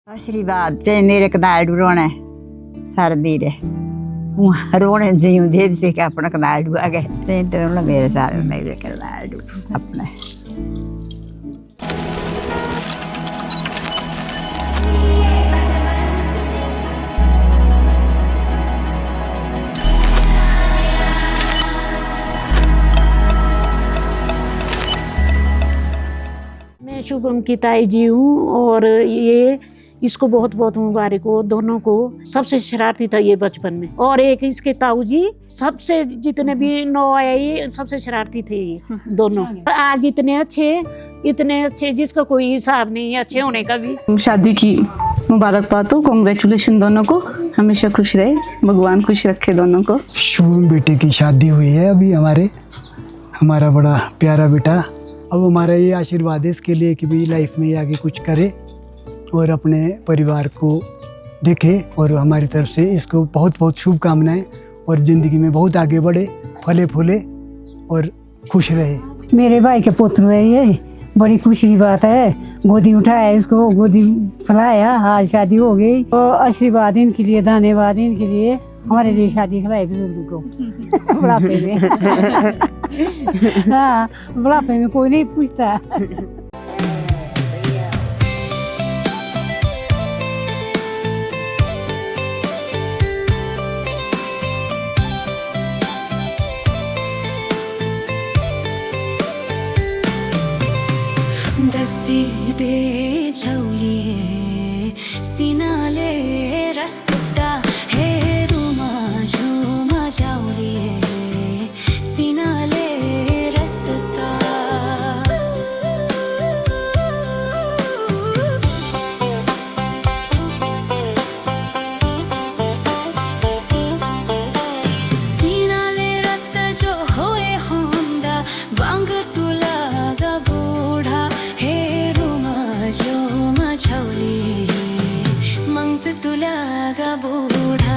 आशीर्वाद ते मेरे कनाडू रोने सर्दी रे रोने जीवदे से कि अपना कनाडू आ गए ते मेरे सारे मेरे कनाडू अपने मैं शुभम की ताई जी हूँ और ये इसको बहुत बहुत मुबारक हो दोनों को। सबसे शरारती था ये बचपन में, और एक इसके ताऊ जी सबसे जितने भी नौ आए ये सबसे शरारती थे ये दोनों। आज इतने अच्छे जिसका कोई हिसाब नहीं है अच्छे होने का भी। शादी की मुबारकबाद हो, कॉन्ग्रेचुलेशन दोनों को, हमेशा खुश रहे, भगवान खुश रखे दोनों को। शुभम बेटे की शादी हुई है अभी हमारा बड़ा प्यारा बेटा। अब हमारा ये आशीर्वाद है इसके लिए कि भाई लाइफ में आगे कुछ करे और अपने परिवार को देखे, और हमारी तरफ से इसको बहुत बहुत शुभकामनाएं और ज़िंदगी में बहुत आगे बढ़े, फले फूले और खुश रहे। मेरे भाई के पुत्र है, ये बड़ी खुशी की बात है। गोदी उठाया इसको, गोदी फैलाया, आज शादी हो गई। तो आशीर्वाद इनके लिए, धन्यवाद इनके लिए, हमारे लिए शादी खिलाई बुजुर्ग को बुढ़ापे में। हाँ, बुढ़ापे में कोई नहीं पूछता। दे झौलिए सिनाले रस्ता हे रुमा झुमा झौलिए सिनाले रस्ता। सिनाले रस्ता जो होए होंदा वांग तुला दा बूढ़ा हे जो माझ्यावली मंगत तुला गा बूढ़ा।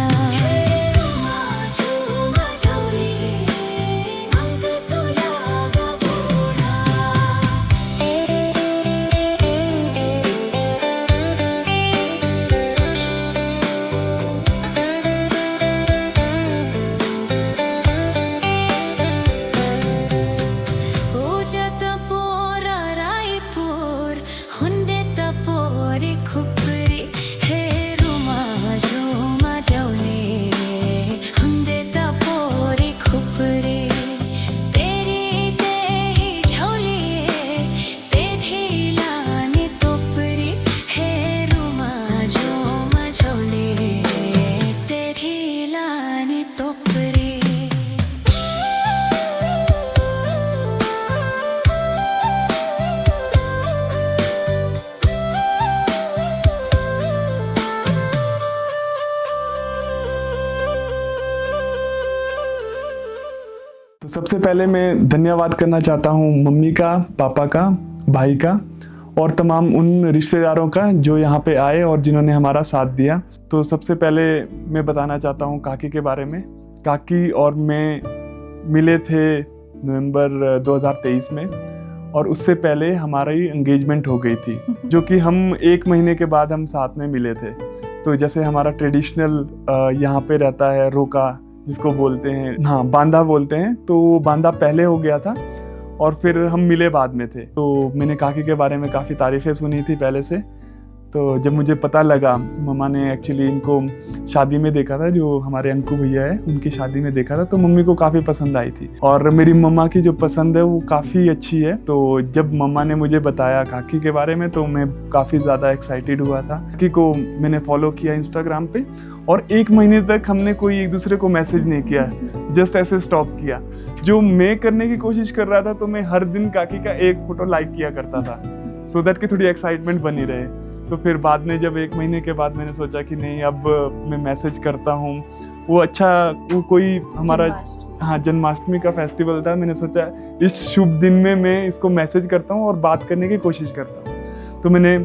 तो सबसे पहले मैं धन्यवाद करना चाहता हूँ मम्मी का, पापा का, भाई का और तमाम उन रिश्तेदारों का जो यहाँ पे आए और जिन्होंने हमारा साथ दिया। तो सबसे पहले मैं बताना चाहता हूँ काकी के बारे में। काकी और मैं मिले थे नवंबर 2023 में, और उससे पहले हमारी एंगेजमेंट हो गई थी, जो कि हम 1 महीने के बाद हम साथ में मिले थे। तो जैसे हमारा ट्रेडिशनल यहाँ पे रहता है रोका, जिसको बोलते हैं, हाँ बांधा बोलते हैं, तो वो बांधा पहले हो गया था और फिर हम मिले बाद में थे। तो मैंने काकी के बारे में काफ़ी तारीफ़ें सुनी थी पहले से। तो जब मुझे पता लगा, मम्मा ने एक्चुअली इनको शादी में देखा था, जो हमारे अंकु भैया है उनकी शादी में देखा था, तो मम्मी को काफ़ी पसंद आई थी। और मेरी मम्मा की जो पसंद है वो काफ़ी अच्छी है। तो जब मम्मा ने मुझे बताया काकी के बारे में, तो मैं काफ़ी ज़्यादा एक्साइटेड हुआ था। काकी को मैंने फॉलो किया इंस्टाग्राम पे, और 1 महीने तक हमने कोई एक दूसरे को मैसेज नहीं किया, जस्ट ऐसे स्टॉप किया। जो मैं करने की कोशिश कर रहा था, तो मैं हर दिन काकी का एक फ़ोटो लाइक किया करता था, सो दैट कि थोड़ी एक्साइटमेंट बनी रहे। तो फिर बाद में जब 1 महीने के बाद मैंने सोचा कि नहीं, अब मैं मैसेज करता हूँ। वो अच्छा, वो कोई हमारा हाँ जन्माष्टमी का फेस्टिवल था, मैंने सोचा इस शुभ दिन में मैं इसको मैसेज करता हूँ और बात करने की कोशिश करता हूँ। तो मैंने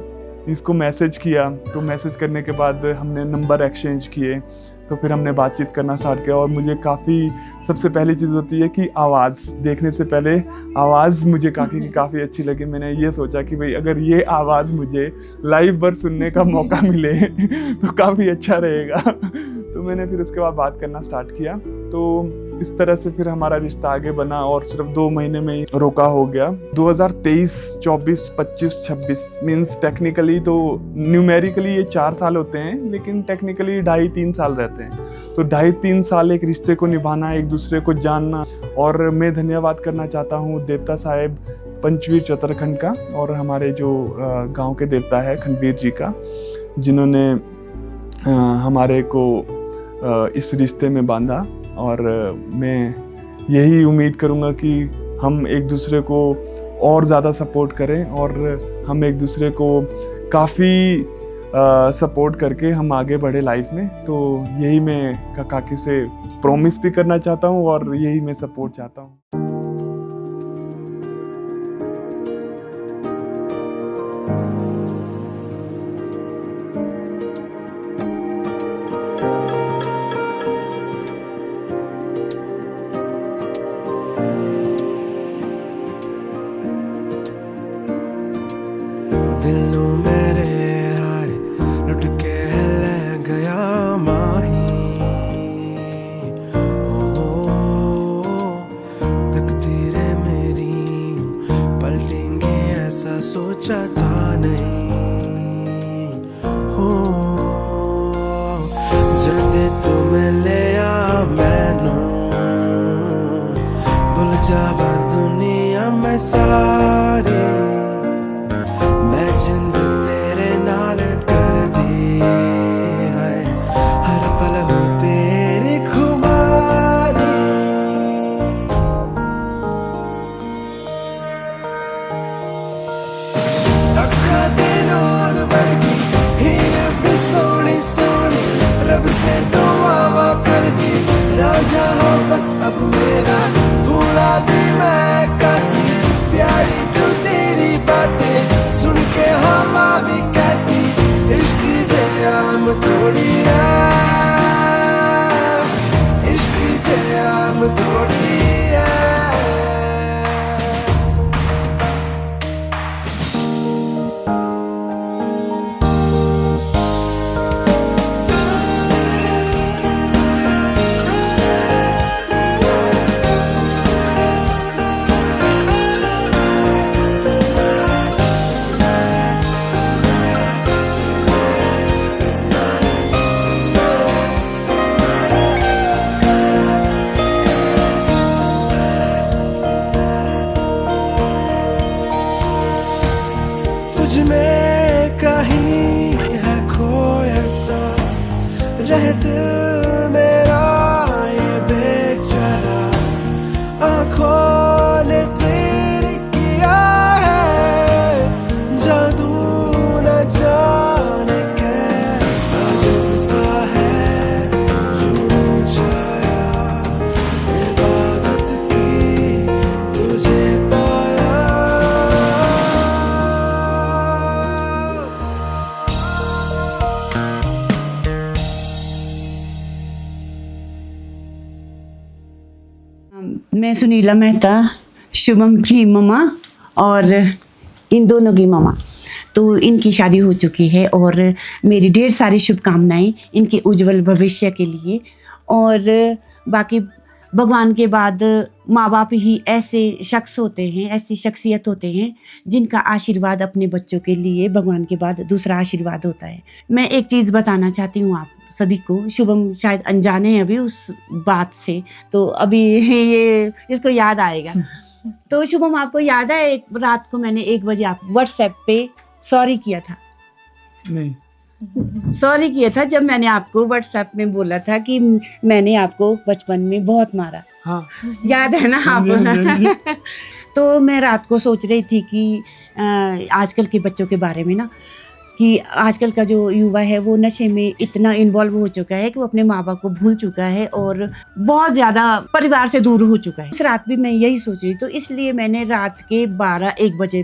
इसको मैसेज किया। तो मैसेज करने के बाद हमने नंबर एक्सचेंज किए। तो फिर हमने बातचीत करना स्टार्ट किया और मुझे काफ़ी, सबसे पहली चीज़ होती है कि आवाज़, देखने से पहले आवाज़ मुझे काफ़ी अच्छी लगी। मैंने ये सोचा कि भाई अगर ये आवाज़ मुझे लाइव पर सुनने का मौका मिले तो काफ़ी अच्छा रहेगा। तो मैंने फिर उसके बाद बात करना स्टार्ट किया। तो इस तरह से फिर हमारा रिश्ता आगे बना और सिर्फ 2 महीने में ही रोका हो गया। 2023, 24, 25, 26 मीन्स टेक्निकली तो न्यूमेरिकली ये 4 साल होते हैं, लेकिन टेक्निकली 2.5-3 साल रहते हैं। तो 2.5-3 साल एक रिश्ते को निभाना, एक दूसरे को जानना। और मैं धन्यवाद करना चाहता हूँ देवता साहेब पंचवीर चतरखंड का और हमारे जो गाँव के देवता है खंडवीर जी का, जिन्होंने हमारे को इस रिश्ते में बांधा। और मैं यही उम्मीद करूँगा कि हम एक दूसरे को और ज़्यादा सपोर्ट करें और हम एक दूसरे को काफ़ी सपोर्ट करके हम आगे बढ़े लाइफ में। तो यही मैं काकी से प्रॉमिस भी करना चाहता हूँ और यही मैं सपोर्ट चाहता हूँ। दिलों मेरे हाय लुट के ले गया माही। ओ तकदीरें मेरी पलटेंगे ऐसा सोचा था नहीं। हो जल्दी तुम्हें ले आ मैनू भूल जावा दुनिया में सारी। जिंद तेरे नाल कर दी है, हर पल हो तेरी खुमारी। अखा दे नूर वर्गी हीर भी सोनी सोनी, रब से दुआ कर दी राजा हो बस अब मेरा। भूला दी मैं कासी प्यारी जो तेरी बातें सुन के हवा भी कहती, इश्क जयाम थोड़ी है, इश्क जयाम थोड़ी है। तुझ में कहीं है खोया सा रह दिल मेरा ये बेचारा। आँखों ने तेरी किया है जादू न जाने कैसा, जुनून सा है जुनून छाया, इबादत की तुझे पाया। मैं सुनीला मेहता, शुभम की मम्मा और इन दोनों की मम्मा। तो इनकी शादी हो चुकी है और मेरी ढेर सारी शुभकामनाएं इनके उज्जवल भविष्य के लिए। और बाकी भगवान के बाद माँ बाप ही ऐसे शख्स होते हैं, ऐसी शख्सियत होते हैं जिनका आशीर्वाद अपने बच्चों के लिए भगवान के बाद दूसरा आशीर्वाद होता है। मैं एक चीज़ बताना चाहती हूँ आप सभी को, शुभम शायद अनजाने हैं अभी उस बात से, तो अभी ये इसको याद आएगा। तो शुभम आपको याद है एक रात को मैंने 1 बजे आप व्हाट्सएप पे सॉरी किया था? नहीं, सॉरी किया था जब मैंने आपको व्हाट्सएप में बोला था कि मैंने आपको बचपन में बहुत मारा। हाँ याद है ना आप? तो मैं रात को सोच रही थी कि आजकल के बच्चों के बारे में ना, कि आजकल का जो युवा है वो नशे में इतना इन्वॉल्व हो चुका है कि वो अपने माँ बाप को भूल चुका है और बहुत ज़्यादा परिवार से दूर हो चुका है। उस रात भी मैं यही सोच रही, तो इसलिए मैंने रात के 12-1 बजे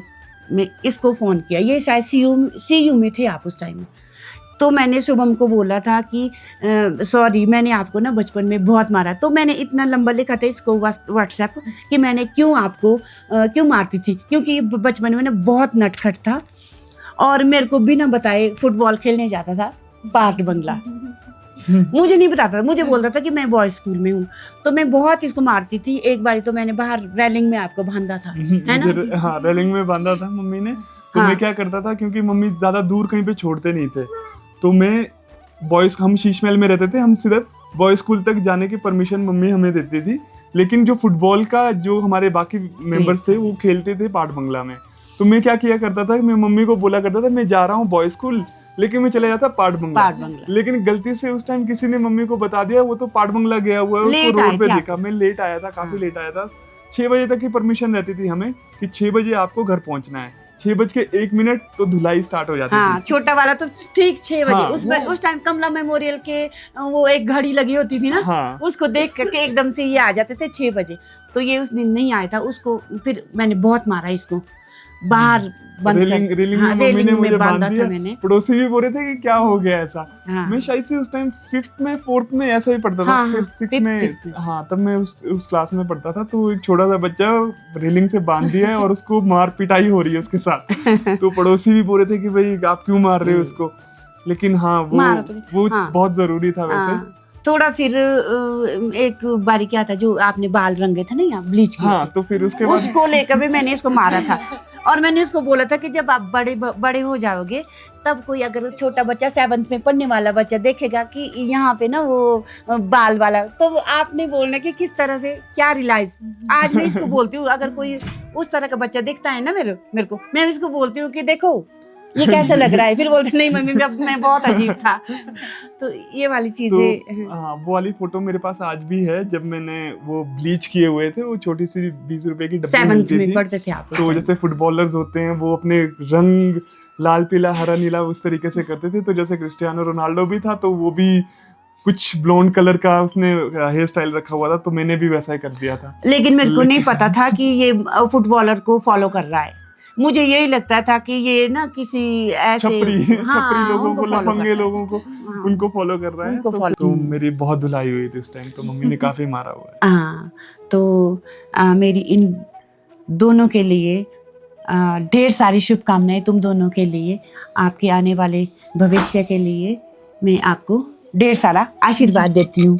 में इसको फ़ोन किया। ये शायद सी यू में थे आप उस टाइम में। तो मैंने शुभम को बोला था कि सॉरी मैंने आपको ना बचपन में बहुत मारा, तो मैंने इतना लंबा लिखा था इसको व्हाट्सएप कि मैंने क्यों आपको क्यों मारती थी, क्योंकि बचपन में ना बहुत नटखट था और मेरे को बिना बताए फुटबॉल खेलने जाता था पार्क बंगला। मुझे नहीं बताता था, मुझे बोलता था कि मैं बॉयज स्कूल में हूँ, तो मैं बहुत इसको मारती थी। एक बार तो मैंने बाहर रेलिंग में आपको बांधा था, है ना? हाँ, रेलिंग में बांधा था मम्मी ने। तो हाँ। मैं क्या करता था, क्योंकि मम्मी ज्यादा दूर कहीं पे छोड़ते नहीं थे, तो मैं हम शीशमहल में रहते थे, हम सिर्फ बॉयज स्कूल तक जाने की परमिशन मम्मी हमें देती थी। लेकिन जो फुटबॉल का जो हमारे बाकी मेंबर्स थे वो खेलते थे पार्क बंगला में। तो मैं क्या किया करता था, मैं मम्मी को बोला करता था मैं जा रहा हूँ बॉयज स्कूल, लेकिन मैं चला जाता पार्क बंगला। लेकिन गलती से उस टाइम किसी ने मम्मी को बता दिया वो तो पार्क बंगला गया हुआ है, उसको रोड पे देखा। मैं लेट आया था, काफी लेट आया था। 6 बजे तक की परमिशन रहती थी हमें कि 6 बजे आपको घर पहुंचना है। 6:01 तो धुलाई स्टार्ट हो जाती थी। छोटा वाला तो ठीक 6 बजे। उस टाइम कमला मेमोरियल के वो एक घड़ी लगी होती थी ना, उसको देख करके एकदम से ये आ जाते थे 6 बजे। तो ये उस दिन नहीं आया था, उसको फिर मैंने बहुत मारा इसको बाहर बंद रेलिंग में मम्मी ने मुझे बांध दिया। पड़ोसी भी बोल रहे थे कि क्या हो गया ऐसा। मैं शायद से उस टाइम 5th में 4th में ऐसा ही पढ़ता था, 5th 6th में। हाँ, तब मैं उस क्लास में पढ़ता था। तो एक छोटा सा बच्चा रेलिंग से बांध दिया है और उसको मार पिटाई हो रही है उसके साथ। तो पड़ोसी भी बोल रहे थे कि भाई आप क्यों मार रहे हो उसको। लेकिन हाँ, वो बहुत जरूरी था वैसे। थोड़ा फिर एक बारी क्या था, जो आपने बाल रंगे थे ना यहाँ ब्लीच किए। हाँ, तो फिर उसके बाद उसको लेकर भी मैंने इसको मारा था। और मैंने उसको बोला था कि जब आप बड़े हो जाओगे तब कोई अगर छोटा बच्चा 7th में पढ़ने वाला बच्चा देखेगा कि यहाँ पे ना वो बाल वाला, तो आपने बोलना कि किस तरह से क्या रियलाइज। आज मैं इसको बोलती हूँ, अगर कोई उस तरह का बच्चा दिखता है ना मेरे को, मैं इसको बोलती हूँ कि देखो ये कैसा लग रहा है। फिर बोलते नहीं मम्मी मैं बहुत अजीब था। तो ये वाली चीजें हाँ, वो वाली फोटो मेरे पास आज भी है, जब मैंने वो ब्लीच किए हुए थे। वो छोटी सी 20 रुपए की डब्बी मिलती थी। पढ़ते थे आप। तो जैसे फुटबॉलर्स होते हैं वो अपने रंग लाल पीला हरा नीला उस तरीके से करते थे। तो जैसे क्रिस्टियानो रोनाल्डो भी था, तो वो भी कुछ ब्लॉन्ड कलर का उसने हेयर स्टाइल रखा हुआ था, तो मैंने भी वैसा ही कर दिया था। लेकिन मेरे को नहीं पता था कि ये फुटबॉलर को फॉलो कर रहा है। मुझे यही लगता था कि ये ना किसी ऐसे छपरी लोगों को, लफंगे लोगों को, उनको फॉलो कर रहा है। तो मेरी बहुत धुलाई हुई थी इस टाइम, तो मम्मी ने काफी मारा हुआ है। हाँ, तो मेरी इन दोनों के लिए ढेर सारी शुभकामनाएं, तुम दोनों के लिए, आपके आने वाले भविष्य के लिए मैं आपको ढेर सारा आशीर्वाद देती हूँ।